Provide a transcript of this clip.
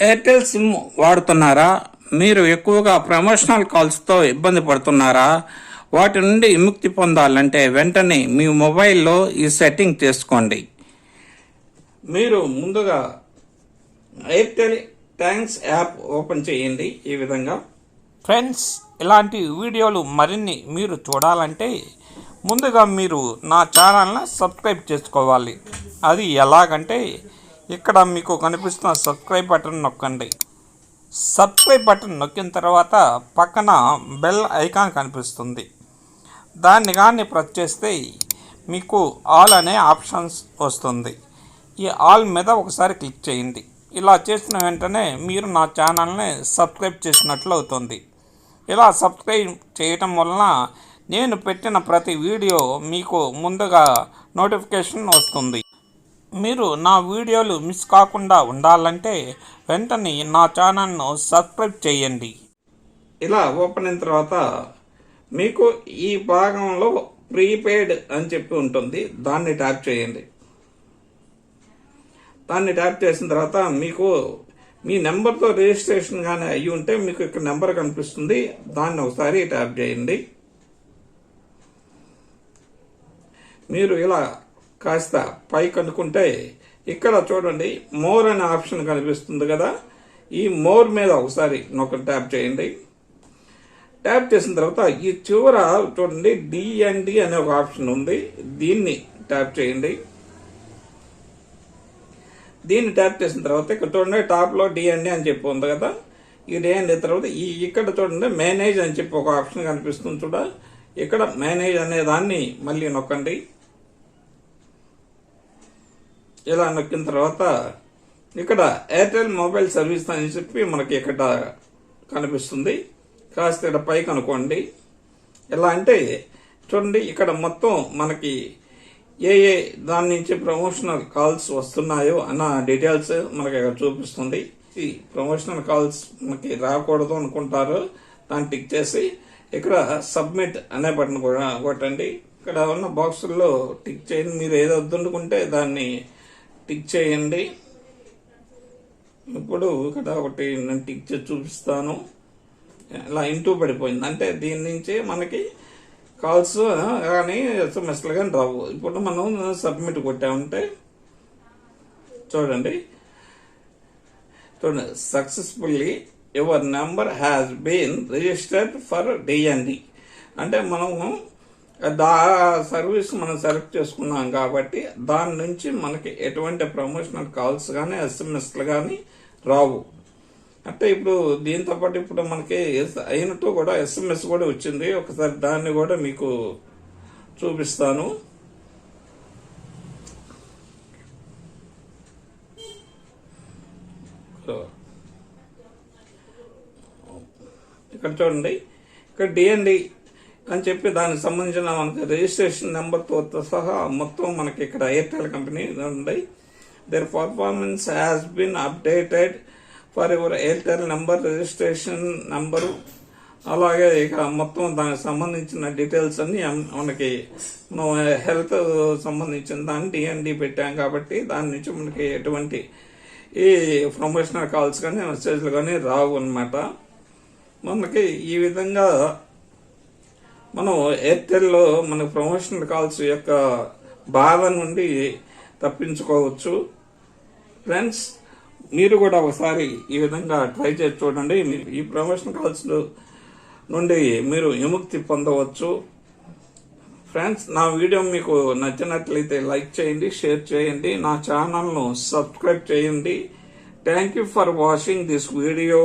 Airtel SIM వాడుతున్నారా? మీరు ఎక్కువగా ప్రమోషనల్ కాల్స్తో ఇబ్బంది పడుతున్నారా? వాటి నుండి విముక్తి పొందాలంటే వెంటనే మీ మొబైల్లో ఈ సెట్టింగ్ చేసుకోండి. మీరు ముందుగా ఎయిర్టెల్ థ్యాంక్స్ యాప్ ఓపెన్ చేయండి. ఈ విధంగా ఫ్రెండ్స్, ఇలాంటి వీడియోలు మరిన్ని మీరు చూడాలంటే ముందుగా మీరు నా ఛానల్ని సబ్స్క్రైబ్ చేసుకోవాలి. అది ఎలాగంటే ఇక్కడ మీకు కనిపిస్తున్న సబ్స్క్రైబ్ బటన్ నొక్కండి. సబ్స్క్రైబ్ బటన్ నొక్కిన తర్వాత పక్కన బెల్ ఐకాన్ కనిపిస్తుంది. దాన్ని కానీ ప్రెస్ చేస్తే మీకు ఆల్ అనే ఆప్షన్స్ వస్తుంది. ఈ ఆల్ మీద ఒకసారి క్లిక్ చేయండి. ఇలా చేసిన వెంటనే మీరు నా ఛానల్ని సబ్స్క్రైబ్ చేసినట్లు అవుతుంది. ఇలా సబ్స్క్రైబ్ చేయటం వలన నేను పెట్టిన ప్రతి వీడియో మీకు ముందుగా నోటిఫికేషన్ వస్తుంది. మీరు నా వీడియోలు మిస్ కాకుండా ఉండాలంటే వెంటనే నా ఛానల్ను సబ్స్క్రైబ్ చేయండి. ఇలా ఓపెన్ అయిన తర్వాత మీకు ఈ భాగంలో ప్రీపెయిడ్ అని చెప్పి ఉంటుంది. దాన్ని ట్యాప్ చేయండి. దాన్ని ట్యాప్ చేసిన తర్వాత మీకు మీ నెంబర్తో రిజిస్ట్రేషన్ కానీ అయ్యి ఉంటే మీకు ఇక్కడ నెంబర్ కనిపిస్తుంది. దాన్ని ఒకసారి ట్యాప్ చేయండి. మీరు ఇలా కాస్త పైకి అనుకుంటే ఇక్కడ చూడండి మోర్ అనే ఆప్షన్ కనిపిస్తుంది కదా. ఈ మోర్ మీద ఒకసారి ట్యాప్ చేయండి. ట్యాప్ చేసిన తర్వాత ఈ చివర చూడండి డిఎన్డి అనే ఒక ఆప్షన్ ఉంది. దీన్ని ట్యాప్ చేయండి. దీన్ని ట్యాప్ చేసిన తర్వాత ఇక్కడ చూడండి టాప్లో డిఎన్డి అని చెప్పి ఉంది కదా. ఈ డిఎన్డి తర్వాత ఇక్కడ చూడండి మేనేజ్ అని చెప్పి ఒక ఆప్షన్ కనిపిస్తుంది చూడ. ఇక్కడ మేనేజ్ అనే దాన్ని మళ్ళీ నొక్కండి. ఇలా నొక్కిన తర్వాత ఇక్కడ ఎయిర్టెల్ మొబైల్ సర్వీస్ అని చెప్పి మనకి ఇక్కడ కనిపిస్తుంది. కాస్త ఇక్కడ పైకి అనుకోండి. ఎలా అంటే చూడండి ఇక్కడ మొత్తం మనకి ఏ దాని నుంచి ప్రమోషనల్ కాల్స్ వస్తున్నాయో అన్న డీటెయిల్స్ మనకి ఇక్కడ చూపిస్తుంది. ఈ ప్రమోషనల్ కాల్స్ మనకి రాకూడదు అనుకుంటారు, దాన్ని టిక్ చేసి ఇక్కడ సబ్మిట్ అనే బటన్ కూడా కొట్టండి. ఇక్కడ ఉన్న బాక్సుల్లో టిక్ చేయండి. మీరు ఏదో వద్దనుకుంటే దాన్ని టిక్ చేయండి. ఇప్పుడు ఇక్కడ ఒకటి నేను టిక్ చేసి చూపిస్తాను. ఇలా ఇంటూ పడిపోయింది అంటే దీని నుంచి మనకి కాల్స్ కానీ ఎస్ఎంఎస్లు కానీ రావు. ఇప్పుడు మనం సబ్మిట్ కొట్టామంటే చూడండి successfully your number has been registered for DND అంటే మనము సర్వీస్ మనం సెలెక్ట్ చేసుకున్నాం కాబట్టి దాని నుంచి మనకి ఎటువంటి ప్రమోషనల్ కాల్స్ కానీ ఎస్ఎంఎస్లు కానీ రావు. అంటే ఇప్పుడు దీంతో పాటు ఇప్పుడు మనకి అయినట్టు కూడా ఎస్ఎంఎస్ కూడా వచ్చింది. ఒకసారి దాన్ని కూడా మీకు చూపిస్తాను. ఇక్కడ చూడండి ఇక్కడ డిఎన్డి అని చెప్పి దానికి సంబంధించిన మనకి రిజిస్ట్రేషన్ నెంబర్తో సహా మొత్తం మనకి ఇక్కడ ఎయిర్టెల్ కంపెనీ ఉంది. Their performance has been updated for your Airtel number registration number. అలాగే ఇక మొత్తం దానికి సంబంధించిన డీటెయిల్స్ అన్ని మనకి మనం హెల్త్ సంబంధించిన దాన్ని డిఎన్డి పెట్టాం కాబట్టి దాని నుంచి మనకి ఎటువంటి ఈ ప్రమోషనల్ కాల్స్ కానీ మెసేజ్లు కానీ రావు అన్నమాట. మనకి ఈ విధంగా మనం ఎయిర్టెల్లో మనకు ప్రమోషనల్ కాల్స్ యొక్క బాధ నుండి తప్పించుకోవచ్చు. ఫ్రెండ్స్, మీరు కూడా ఒకసారి ఈ విధంగా ట్రై చేసి చూడండి. ఈ ప్రమోషనల్ కాల్స్ నుండి మీరు విముక్తి పొందవచ్చు. ఫ్రెండ్స్, నా వీడియో మీకు నచ్చినట్లయితే లైక్ చేయండి, షేర్ చేయండి, నా ఛానల్ను సబ్స్క్రైబ్ చేయండి. Thank you for watching this video.